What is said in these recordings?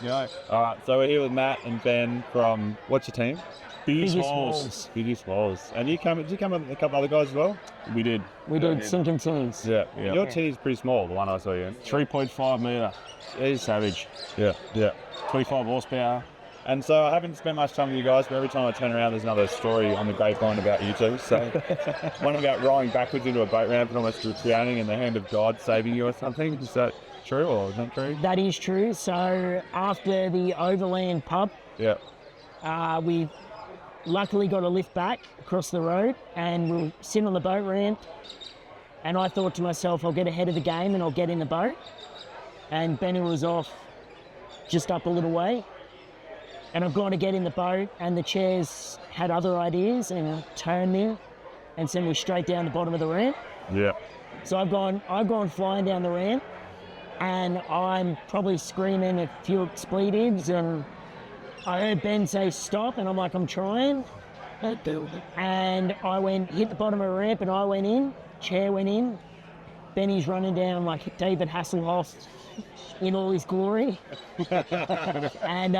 Yeah. All right, so we're here with Matt and Ben from, what's your team? Biggest Falls. Biggest Falls. And did you come with a couple other guys as well? We did. We did sinking teams. Yeah. Yeah. Your team's pretty small, the one I saw you in. 3.5 metre. Jeez. Savage. Yeah. 25 horsepower. And so I haven't spent much time with you guys, but every time I turn around, there's another story on the grapevine about you two. So one about rowing backwards into a boat ramp and almost drowning and the hand of God saving you or something. Is that true or not true? That is true. So after the Overland Pub, we luckily got a lift back across the road and we'll sit on the boat ramp. And I thought to myself, I'll get ahead of the game and I'll get in the boat. And Benny was off just up a little way. And I've gone to get in the boat and the chairs had other ideas and turned me and sent me straight down the bottom of the ramp. Yeah. So I've gone flying down the ramp and I'm probably screaming a few expletives and I heard Ben say stop and I'm like, I'm trying. And I hit the bottom of the ramp and I went in, chair went in. Benny's running down like David Hasselhoff in all his glory. And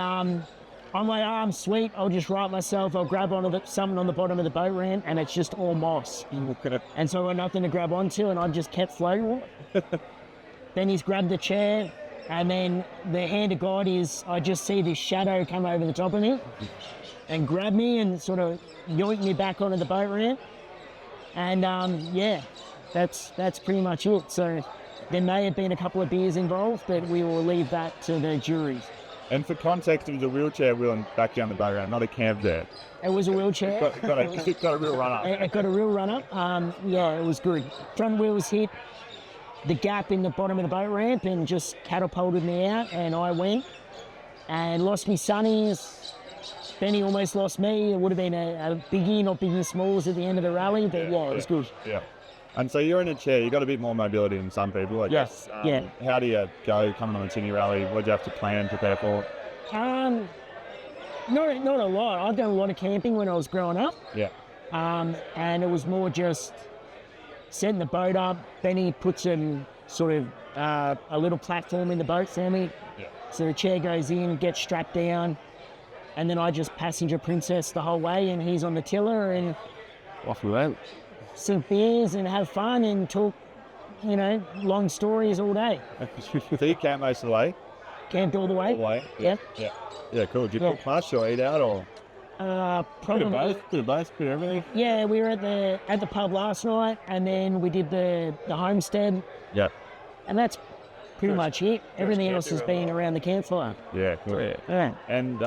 I'm like, oh, I'm sweet, I'll just right myself, I'll grab onto something on the bottom of the boat ramp and it's just all moss. And so I got nothing to grab onto and I just kept floating. Then he's grabbed the chair and then the hand of God is, I just see this shadow come over the top of me and grab me and sort of yoink me back onto the boat ramp. And that's pretty much it. So there may have been a couple of beers involved, but we will leave that to the juries. And for context, it was a wheelchair wheeling back down the boat ramp, not a cab there. It was a wheelchair. Got a real run up. It got a real run up. It was good. Front wheels hit the gap in the bottom of the boat ramp and just catapulted me out, and I went and lost me sunnies. Benny almost lost me. It would have been a biggie, not biggie smalls at the end of the rally, but yeah, it was good. Yeah. And so you're in a chair, you've got a bit more mobility than some people, I guess. How do you go coming on the Tinny Rally? What do you have to plan and prepare for? Not a lot. I've done a lot of camping when I was growing up. Yeah. And it was more just setting the boat up. Benny put some sort of a little platform in the boat for me. Yeah. So the chair goes in, gets strapped down, and then I just passenger princess the whole way and he's on the tiller and Off we went. some beers and have fun and talk, long stories all day. So you camp most of the way? Camped all the way. All the way? Yeah. Yeah, cool. Did you cook much or eat out or? Probably Bit of both, bit of everything. Yeah, we were at the pub last night and then we did the homestead. Yeah. And that's pretty much it. Everything else has been around the campfire. Yeah, cool. Yeah. And,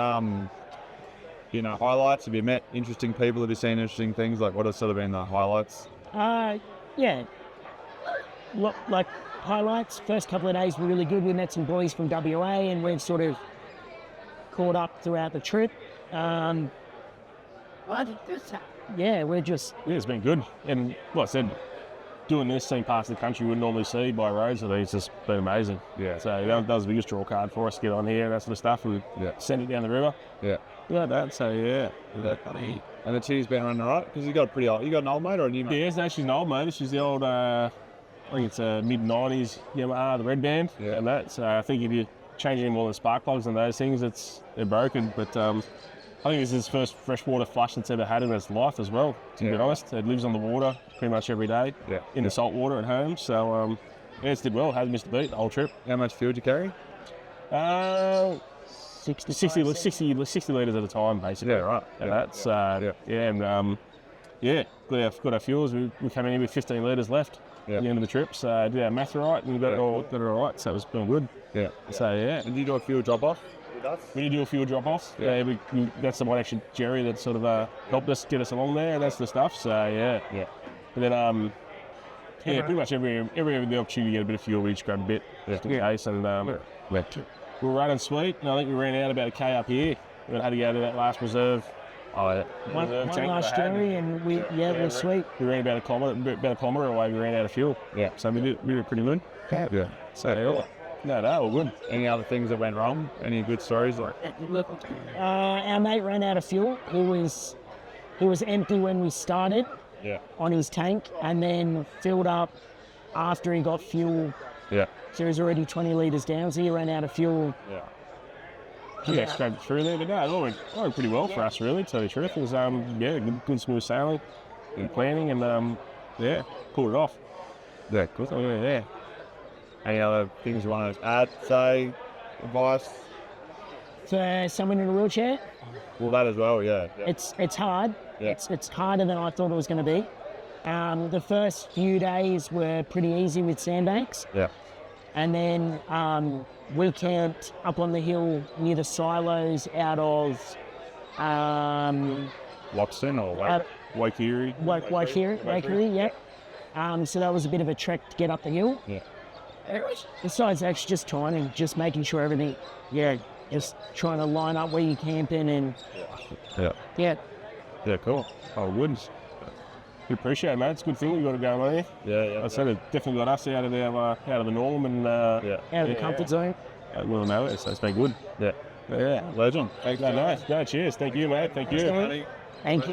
highlights, have you met interesting people? Have you seen interesting things? Like what have sort of been the highlights? Yeah. Like highlights, first couple of days were really good. We met some boys from WA and we've sort of caught up throughout the trip. It's been good. And like I said, doing this, seeing parts of the country we wouldn't normally see by roads, I think it's just been amazing. Yeah. So that was the biggest draw card for us to get on here, that sort of stuff. We sent it down the river. Yeah. Yeah, that, so yeah. And the Tinny's been running all right? Because you got an old mate or a new mate? Yeah, no, she's an old mate. She's the old, I think it's a mid-90s Yamaha, the red band, and that. So I think if you change any more than spark plugs and those things, they're broken. But I think this is his first freshwater flush it's ever had in its life as well, to be honest. It lives on the water pretty much every day, in the salt water at home. So it's did well, hasn't missed a beat the whole trip. How much fuel did you carry? 60 litres at a time, basically. Yeah, right. And that's, got our fuels. We came in here with 15 litres left at the end of the trip. So I did our math right and we got it all right. So it was been good. Yeah. So, yeah. And did you do a fuel drop-off? We did do a few drop-offs. Yeah, that's the one actually, Jerry, that sort of helped us get us along there. That's the stuff. So, yeah. But then, pretty much every the opportunity to get a bit of fuel, we just grabbed a bit just in case. And we were running sweet, and I think we ran out about a K up here. We had to go to that last reserve. One last Jerry, and we're sweet. We ran about a kilometre away. We ran out of fuel. Yeah. So we were pretty good. Yeah. So no, all good. Any other things that went wrong? Any good stories? Our mate ran out of fuel. He was empty when we started. On his tank, and then filled up after he got fuel. Yeah. So he was already 20 litres down, so he ran out of fuel Yeah, scraped through there, but no, it all went pretty well for us, really, to tell you the truth. It was, good smooth sailing, good planning, and, pulled it off. Yeah, cool. So, yeah. Any other things you want to add, say, advice? For someone in a wheelchair, Well, that as well, yeah. it's hard. Yeah. It's harder than I thought it was going to be. The first few days were pretty easy with sandbanks. Yeah. And then we camped up on the hill near the silos out of Loxton or what? Waikiri. Waikiri, yeah. So that was a bit of a trek to get up the hill. Yeah. Besides actually just timing, just making sure everything, just trying to line up where you're camping and Yeah, cool. Oh, good. We appreciate it, mate. It's a good thing we got it going on here. Yeah. I said it definitely got us out of the norm and out of the comfort zone. we'll know it, so it's been good. Yeah. Yeah. Legend. No, nice. No, cheers. Thank you, mate. Thank you. Thank you.